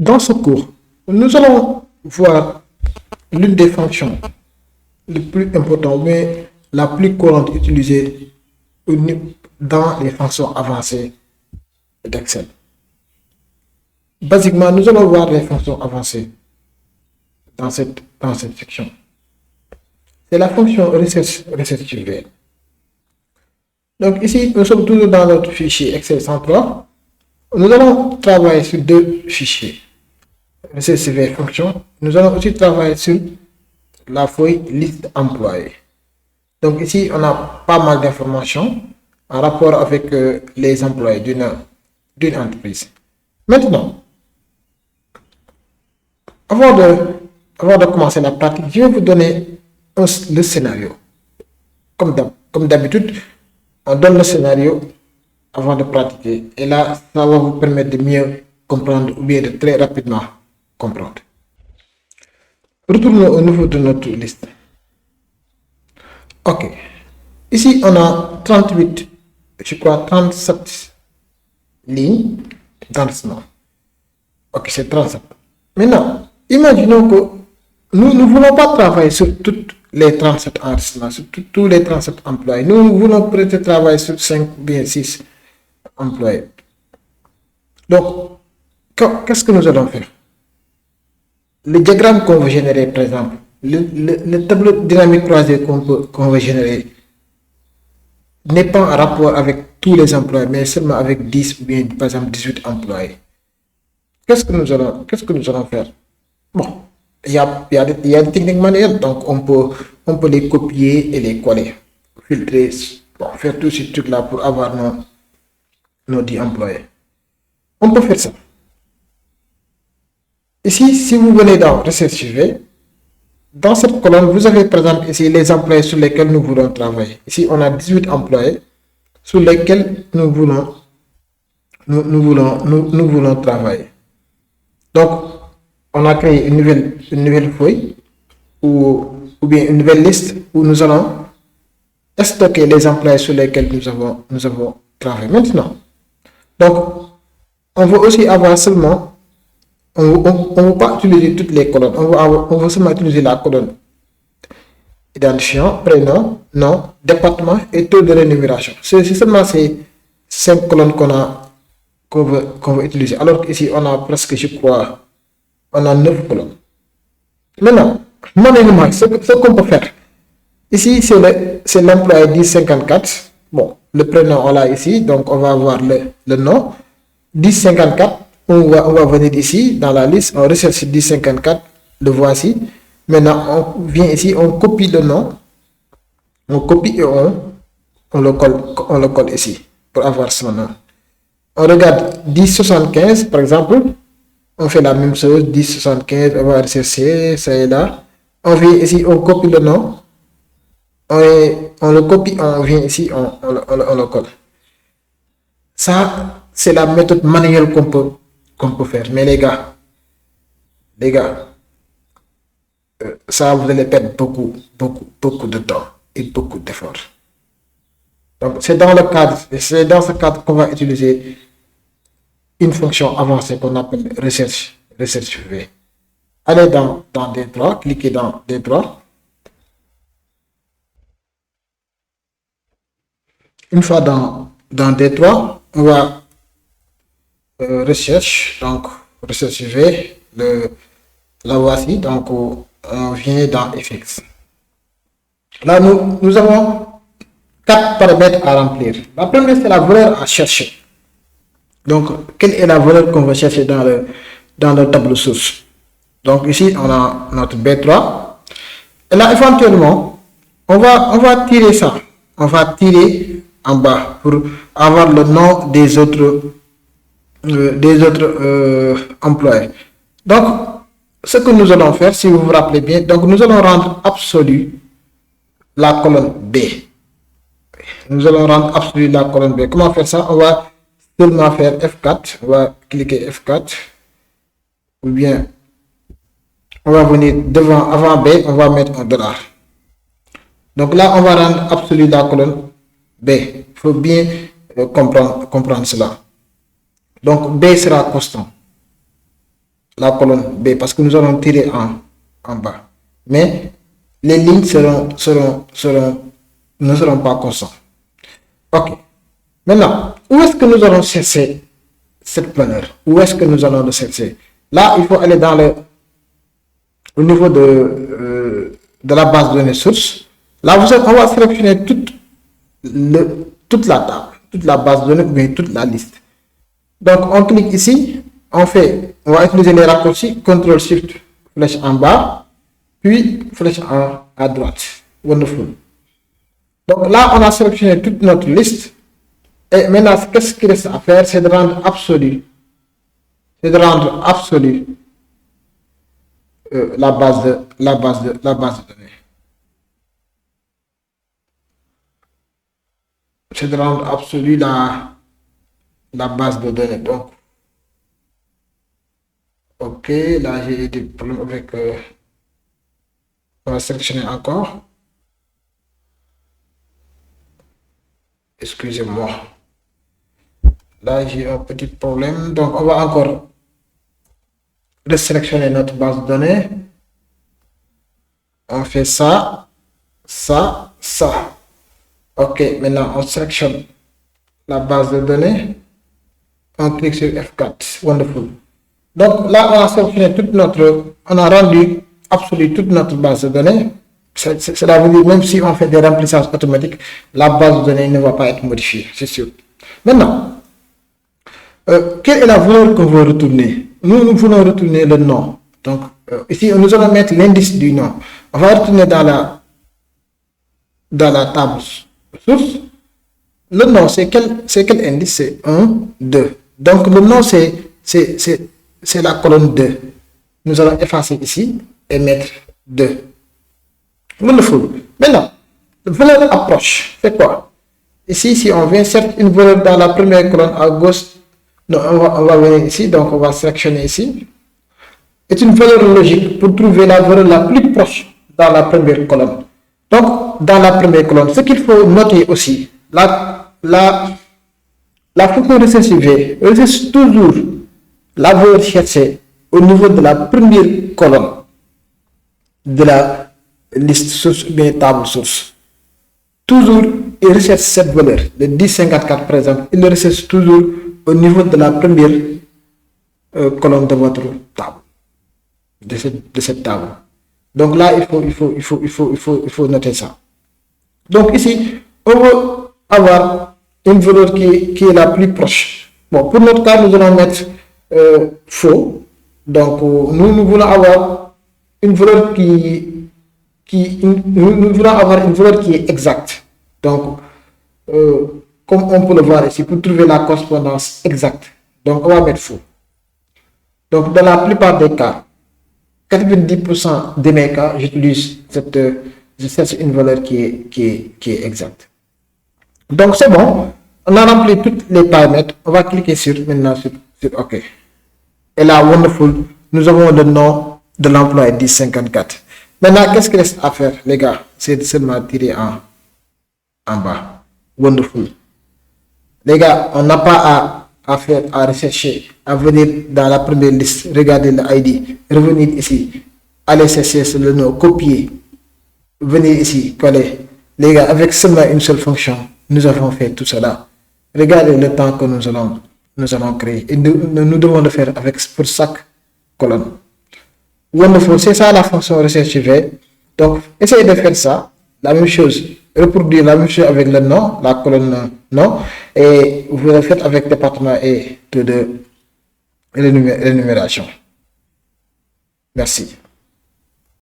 Dans ce cours, nous allons voir l'une des fonctions les plus importantes, mais la plus courante utilisée dans les fonctions avancées d'Excel. Basiquement, nous allons voir les fonctions avancées dans cette section. C'est la fonction recherche UV. Donc ici, nous sommes toujours dans notre fichier Excel 103. Nous allons travailler sur deux fichiers. Recherche UV fonction. Nous allons aussi travailler sur la feuille liste employés. Donc ici, on a pas mal d'informations en rapport avec les employés d'une entreprise. Maintenant, avant de commencer la pratique, je vais vous donner le scénario. Comme d'habitude, on donne le scénario avant de pratiquer. Et là, ça va vous permettre de mieux comprendre ou bien de très rapidement comprendre. Retournons au niveau de notre liste. Ok. Ici, on a 38, je crois 37 lignes d'enregistrement. Ok, c'est 37. Maintenant, imaginons que nous ne voulons pas travailler sur toutes les 37 enregistrements, sur tous les 37 employés. Nous voulons peut-être travailler sur 5 ou bien 6 employés. Donc, qu'est-ce que nous allons faire? Le diagramme qu'on veut générer, par exemple, le tableau dynamique croisé qu'on veut générer n'est pas en rapport avec tous les employés, mais seulement avec 10 ou bien, par exemple, 18 employés. Qu'est-ce que nous allons faire? Bon, il y a des techniques manuelles, donc on peut les copier et les coller, filtrer, bon, faire tout ce truc-là pour avoir nos 10 employés. On peut faire ça. Ici, si vous venez dans Recherche UV, dans cette colonne, vous avez par exemple ici les employés sur lesquels nous voulons travailler. Ici, on a 18 employés sur lesquels nous voulons travailler. Donc, on a créé une nouvelle feuille ou bien une nouvelle liste où nous allons stocker les employés sur lesquels nous avons travaillé. Maintenant, donc, on veut aussi avoir seulement, on ne veut pas utiliser toutes les colonnes, on veut seulement utiliser la colonne identifiant, prénom, nom, département et taux de rémunération. C'est seulement ces 5 colonnes qu'on veut utiliser. Alors qu'ici, on a presque, je crois, on a 9 colonnes. Maintenant, manuellement, ce qu'on peut faire, ici, c'est l'employé 1054. Bon, le prénom, on l'a ici, donc on va avoir le nom. 1054, on va venir ici, dans la liste, on recherche 1054, le voici. Maintenant, on vient ici, on copie le nom, on copie et on le colle ici, pour avoir son nom. On regarde 1075, par exemple, on fait la même chose, 1075, on va rechercher, ça et là. On vient ici, on copie le nom, on le copie, on vient ici, on le colle. Ça, c'est la méthode manuelle qu'on peut faire. Mais les gars, ça, vous allez perdre beaucoup de temps et beaucoup d'efforts. Donc, c'est dans ce cadre qu'on va utiliser une fonction avancée qu'on appelle recherche UV. Allez dans D3, cliquez dans D3. Une fois dans D3, on va recherche, donc recherche UV, la voici, donc on vient dans FX. Là, nous avons 4 paramètres à remplir. La première, c'est la valeur à chercher. Donc, quelle est la valeur qu'on va chercher dans le tableau source? Donc, ici, on a notre B3. Et là, éventuellement, on va tirer ça. On va tirer en bas pour avoir le nom des autres employés. Donc, ce que nous allons faire, si vous vous rappelez bien, donc nous allons rendre absolu la colonne B. Nous allons rendre absolu la colonne B. Comment faire ça? On va seulement faire F4. On va cliquer F4. Ou bien, on va venir avant B, on va mettre un $. Donc là, on va rendre absolu la colonne B. Il faut bien comprendre cela. Donc B sera constant. la colonne B parce que nous allons tirer en bas. Mais les lignes ne seront pas constantes. Ok. Maintenant, où est-ce que nous allons chercher cette planeur? Où est-ce que nous allons le chercher? Là, il faut aller au niveau de la base de données source. Là, on va sélectionner toute la table, toute la base de données, ou bien toute la liste. Donc, on clique ici, on va utiliser les raccourcis, CTRL SHIFT, flèche en bas, puis flèche à droite. Wonderful. Donc là, on a sélectionné toute notre liste. Et maintenant, qu'est-ce qu'il reste à faire? C'est de rendre absolu. La base de données. C'est de rendre absolu la base de données. Donc, ok, là j'ai des problèmes avec. On va sélectionner encore. Excusez-moi. Là j'ai un petit problème. Donc, on va encore sélectionner notre base de données. On fait ça. Ok, maintenant on sélectionne la base de données. On clique sur F4. Wonderful. Donc là, on a sélectionné on a rendu absolu toute notre base de données. Cela veut dire même si on fait des remplissages automatiques, la base de données ne va pas être modifiée, c'est sûr. Maintenant, quelle est la valeur qu'on veut retourner? Nous voulons retourner le nom. Donc ici, nous allons mettre l'indice du nom. On va retourner dans la table source. Le nom, c'est quel indice? C'est 1, 2. Donc le nom, c'est la colonne 2. Nous allons effacer ici et mettre 2. Wonderful. Maintenant, la valeur approche, c'est quoi? Ici, si on vient, certes, une valeur dans la première colonne à gauche, non, on va venir ici, donc on va sélectionner ici. C'est une valeur logique pour trouver la valeur la plus proche dans la première colonne. Donc, dans la première colonne, ce qu'il faut noter aussi, la fonction recursive recherche toujours la valeur cherchée au niveau de la première colonne de la liste source ou bien table source. Toujours, il recherche cette valeur. Le 1054, par exemple, il le recherche toujours au niveau de la première colonne de votre table, de cette table. Donc là, il faut noter ça. Donc ici, on veut avoir une valeur qui est la plus proche. Bon, pour notre cas, nous allons mettre faux. Donc, nous voulons avoir une valeur nous voulons avoir une valeur qui est exacte. Donc, comme on peut le voir ici, pour trouver la correspondance exacte, donc on va mettre faux. Donc, dans la plupart des cas, 90% de mes cas, je cherche une valeur qui est exacte. Donc, c'est bon. On a rempli tous les paramètres. On va cliquer maintenant sur OK. Et là, wonderful, nous avons le nom de l'employé 1054. Maintenant, qu'est-ce qu'il reste à faire, les gars? C'est seulement tirer en bas. Wonderful. Les gars, on n'a pas à rechercher, à venir dans la première liste, regarder le ID, revenir ici, aller chercher sur le nom, copier, venir ici, coller. Les gars, avec seulement une seule fonction, nous avons fait tout cela. Regardez le temps que nous allons créer. Et nous devons le faire pour chaque colonne. Wonderful, c'est ça la fonction recherche V. Donc, essayez de faire ça. La même chose, reproduire la même chose avec le nom, la colonne nom, et vous le faites avec département et taux de rémunération. Merci.